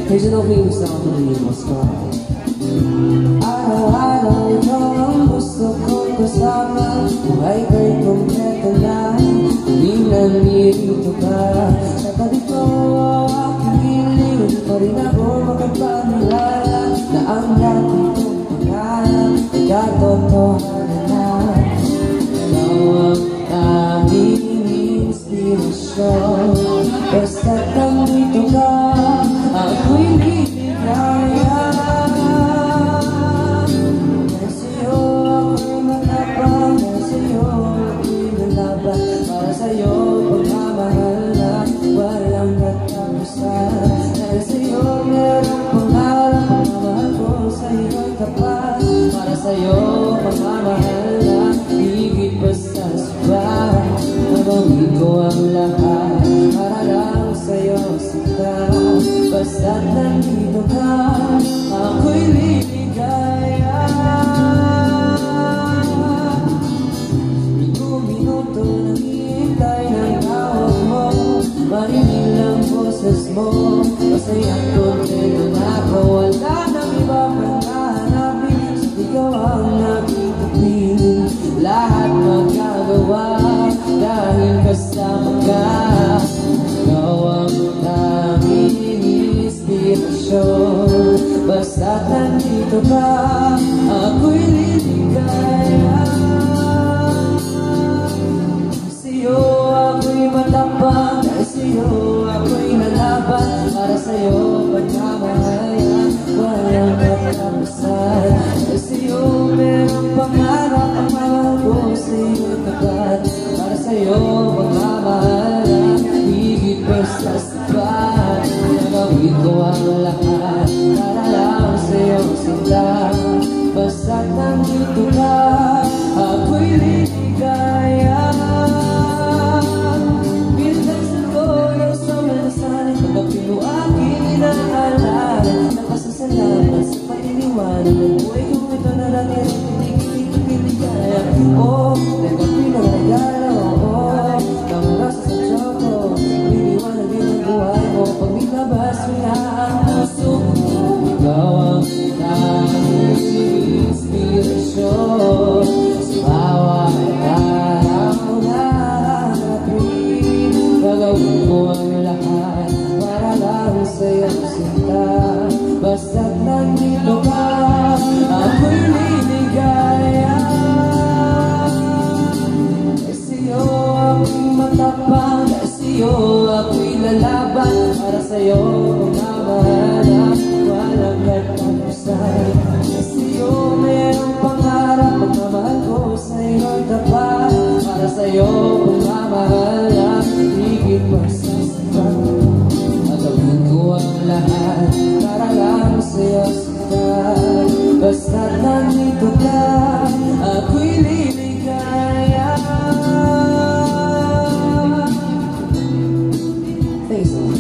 Original Wings na Pilipinas ko. Araw-araw ito ang gusto kong kasama. Buhay ko'y kompleto na, hindi nandito ka. Sa tabi ko aking piling, pa rin ako makapangilala na ang dati kong pangarap ay katotohanan na. Ikaw ang aming inspirasyon, basta't nandito ka, ako'y liligaya. Dahil sa'yo ako'y matapang, dahil sa'yo ako'y lalaban, para sa'yo pagmamahal na walang katapusan. Dahil sa'yo merong pangarap, pagmamahal ko sa'yo'y tapat, para sa'yo pagmamahal na higit pa sa subat. Gagawin ko ang lahat para lang sa'yo sinta. Basta't nandito ka, ako'y liligaya. Minuto naghihintay ng tawag mo, marinig lang boses mo, masayang kontento na ako. Wala nang iba pang hahanapin, sa ikaw ang nakikipili, lahat magagawa dahil kasama ka. Ikaw ang aming inspirasyon, basta't nandito ka, ako'y liligaya. Sa'yo ako'y matapang, dahil sa'yo ako'y lalaban, para sa'yo pagmamahal na walang katapusan. Dahil sa'yo merong pangarap, ang mahal ko sa'yo tapat, para sa'yo pagmamahal na higit pa sa sapat. Gagawin ko ang lahat para lang sa'yo sinta. Basta't nandito ka, ako'y liligaya. Pinagsan ko yung sa malasanin, pagkapin mo aking inaalala, napasasalamat sa paniniwala ng buhay kong ito na natin ang piligaya. Oh, nagkapin ang regalo, oh, kamara sa sadya ko, iniwanag din ang buhay mo, pag nitlabas mo na ang puso ko. Ikaw ang aming inspirasyon, sa bawat araw na hanapin. Gagawin ko ang lahat para lang sa'yo sinta. Basta't nandito ka, ako'y liligaya. Dahil sa'yo ako'y matapang, dahil sa'yo ako'y lalaban, para sa'yo pagmamahal na walang katapusan. Dahil sa'yo merong pangarap, pagmamahal ko sa'yo'y tapat, para sa'yo pagmamahal na higit pa sa sapat. Gagawin ko ang lahat para lang sa'yo sinta. Basta't nandito ka, ako'y liligaya. Thanks.